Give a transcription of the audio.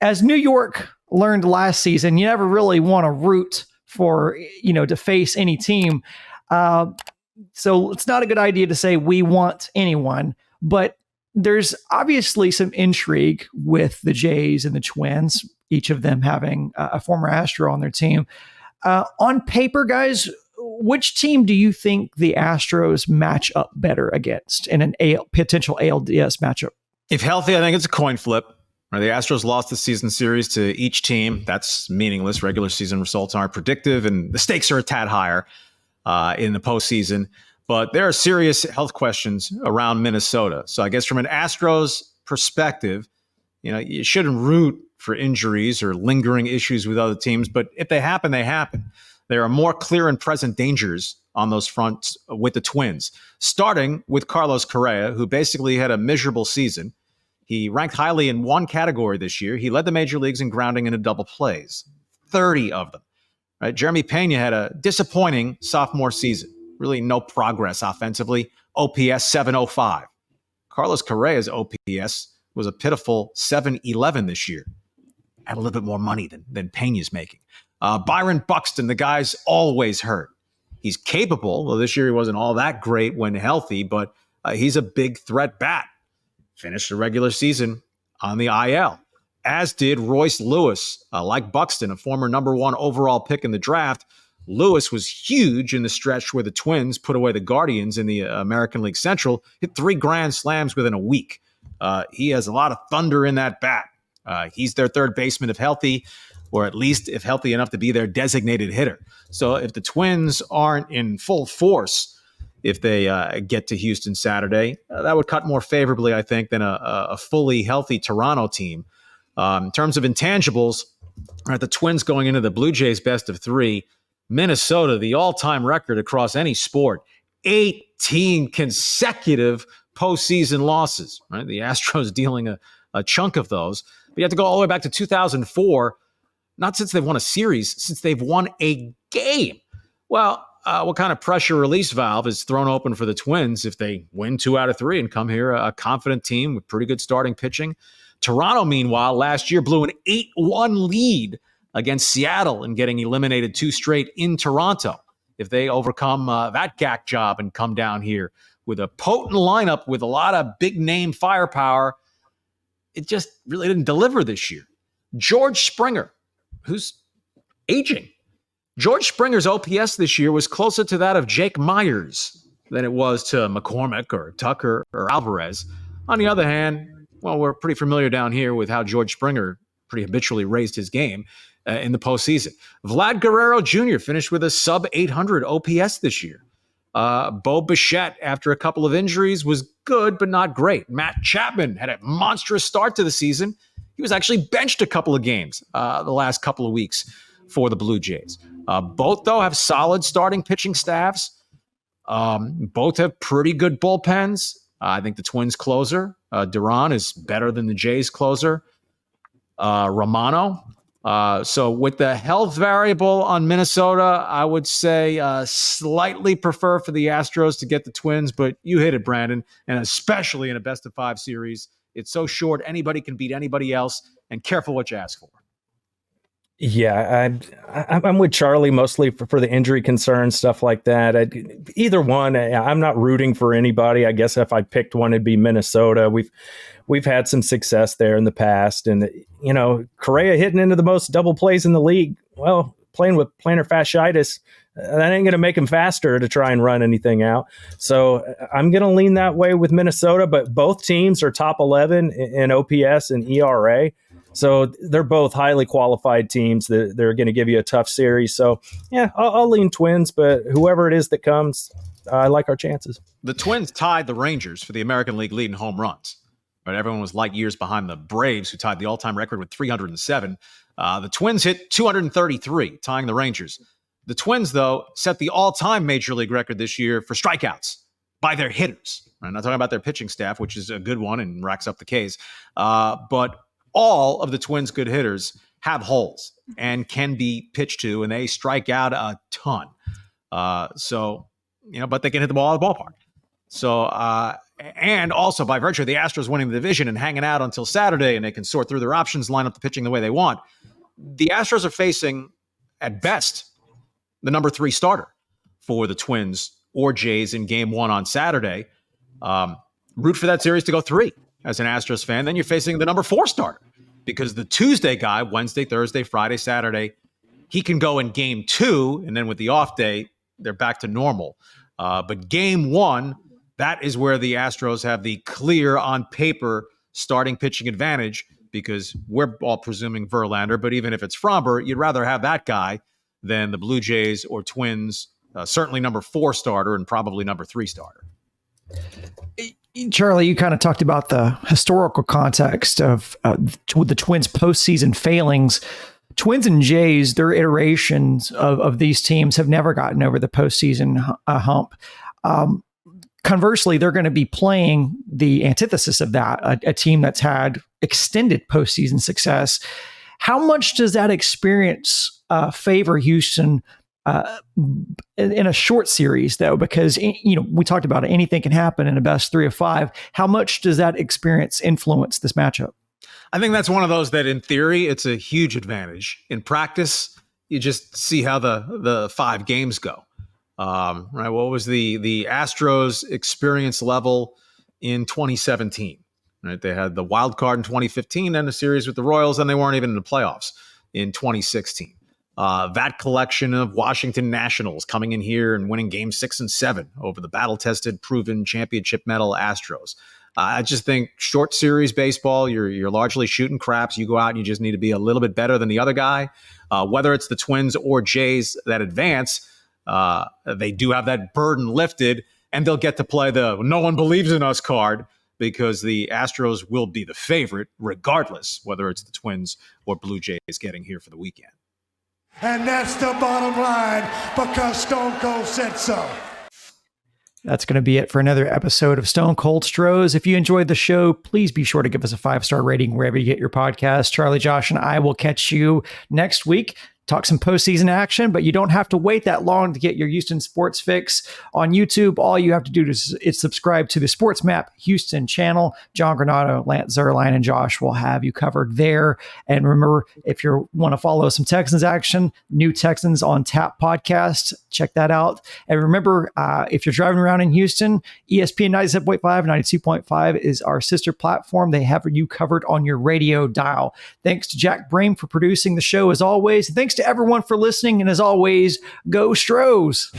as New York learned last season, you never really want to root for, to face any team. So it's not a good idea to say we want anyone, but there's obviously some intrigue with the Jays and the Twins, each of them having a former Astro on their team. On paper, guys, which team do you think the Astros match up better against in an potential ALDS matchup? If healthy, I think it's a coin flip. The Astros lost the season series to each team. That's meaningless. Regular season results aren't predictive, and the stakes are a tad higher in the postseason. But there are serious health questions around Minnesota. So I guess from an Astros perspective, you shouldn't root for injuries or lingering issues with other teams. But if they happen, they happen. There are more clear and present dangers on those fronts with the Twins, starting with Carlos Correa, who basically had a miserable season. He ranked highly in one category this year. He led the major leagues in grounding into double plays, 30 of them. Right? Jeremy Pena had a disappointing sophomore season. Really no progress offensively. OPS 705. Carlos Correa's OPS was a pitiful 711 this year. Had a little bit more money than Pena's making. Byron Buxton, the guy's always hurt. He's capable. Well, this year he wasn't all that great when healthy, but he's a big threat bat. Finished the regular season on the IL, as did Royce Lewis. Like Buxton, a former number 1 overall pick in the draft, Lewis was huge in the stretch where the Twins put away the Guardians in the American League Central, hit 3 grand slams within a week. He has a lot of thunder in that bat. He's their third baseman if healthy, or at least if healthy enough to be their designated hitter. So if the Twins aren't in full force, if they get to Houston Saturday, that would cut more favorably, I think, than a fully healthy Toronto team. In terms of intangibles, the Twins going into the Blue Jays best of 3, Minnesota, the all-time record across any sport, 18 consecutive postseason losses. Right? The Astros dealing a chunk of those. But you have to go all the way back to 2004, not since they've won a series, since they've won a game. Well, what kind of pressure release valve is thrown open for the Twins if they win 2 out of 3 and come here a confident team with pretty good starting pitching? Toronto, meanwhile, last year blew an 8-1 lead against Seattle and getting eliminated 2 straight in Toronto. If they overcome that GAC job and come down here with a potent lineup with a lot of big-name firepower, it just really didn't deliver this year. George Springer, who's aging. George Springer's OPS this year was closer to that of Jake Myers than it was to McCormick or Tucker or Alvarez. On the other hand, well, we're pretty familiar down here with how George Springer pretty habitually raised his game in the postseason. Vlad Guerrero Jr. finished with a sub-800 OPS this year. Bo Bichette, after a couple of injuries, was good but not great. Matt Chapman had a monstrous start to the season. He was actually benched a couple of games the last couple of weeks for the Blue Jays. Both, though, have solid starting pitching staffs. Both have pretty good bullpens. I think the Twins closer, Duran, is better than the Jays closer, Romano. So with the health variable on Minnesota, I would say slightly prefer for the Astros to get the Twins, but you hit it, Brandon, and especially in a best-of-5 series. It's so short, anybody can beat anybody else, and careful what you ask for. Yeah, I'm with Charlie mostly for the injury concerns, stuff like that. Either one, I'm not rooting for anybody. I guess if I picked one, it'd be Minnesota. We've had some success there in the past, and Correa hitting into the most double plays in the league. Well, playing with plantar fasciitis, that ain't going to make him faster to try and run anything out. So I'm going to lean that way with Minnesota. But both teams are top 11 in OPS and ERA. So they're both highly qualified teams that they're going to give you a tough series. So, yeah, I'll lean Twins, but whoever it is that comes, I like our chances. The Twins tied the Rangers for the American League lead in home runs. But everyone was light years behind the Braves, who tied the all-time record with 307. The Twins hit 233, tying the Rangers. The Twins, though, set the all-time Major League record this year for strikeouts by their hitters. I'm not talking about their pitching staff, which is a good one and racks up the Ks. But all of the Twins' good hitters have holes and can be pitched to, and they strike out a ton. But they can hit the ball out of the ballpark. So, And also by virtue of the Astros winning the division and hanging out until Saturday, and they can sort through their options, line up the pitching the way they want. The Astros are facing, at best, the number 3 starter for the Twins or Jays in game 1 on Saturday. Root for that series to go 3 as an Astros fan. Then you're facing the number 4 starter because the Tuesday guy, Wednesday, Thursday, Friday, Saturday, he can go in game 2, and then with the off day, they're back to normal. But game 1, that is where the Astros have the clear on paper starting pitching advantage because we're all presuming Verlander, but even if it's Fromber, you'd rather have that guy than the Blue Jays or Twins, certainly number 4 starter and probably number 3 starter. Charlie, you kind of talked about the historical context of the Twins' postseason failings. Twins and Jays, their iterations of these teams have never gotten over the postseason hump. Conversely, they're going to be playing the antithesis of that, a team that's had extended postseason success. How much does that experience favor Houston in a short series, though? Because, we talked about it, anything can happen in a best 3 of 5. How much does that experience influence this matchup? I think that's one of those that in theory, it's a huge advantage. In practice, you just see how the 5 games go. Right? What was the Astros experience level in 2017? Right? They had the wild card in 2015 and a series with the Royals, and they weren't even in the playoffs in 2016. That collection of Washington Nationals coming in here and winning game 6 and 7 over the battle-tested, proven championship medal Astros. I just think short series baseball, you're largely shooting craps. You go out and you just need to be a little bit better than the other guy. Whether it's the Twins or Jays that advance, they do have that burden lifted, and they'll get to play the "no one believes in us" card because the Astros will be the favorite, regardless whether it's the Twins or Blue Jays getting here for the weekend. And that's the bottom line because Stone Cold said so. That's going to be it for another episode of Stone Cold Stros. If you enjoyed the show, please be sure to give us a 5-star rating wherever you get your podcast. Charlie, Josh, and I will catch you next week. Talk some postseason action, but you don't have to wait that long to get your Houston sports fix on YouTube. All you have to do is subscribe to the Sports Map Houston channel. John Granado, Lance Zerline, and Josh will have you covered there. And remember, if you want to follow some Texans action, New Texans on Tap podcast, check that out. And remember, if you're driving around in Houston, ESPN 97.5, 92.5 is our sister platform. They have you covered on your radio dial. Thanks to Jack Brame for producing the show as always. Thanks to everyone for listening. And as always, go Stros.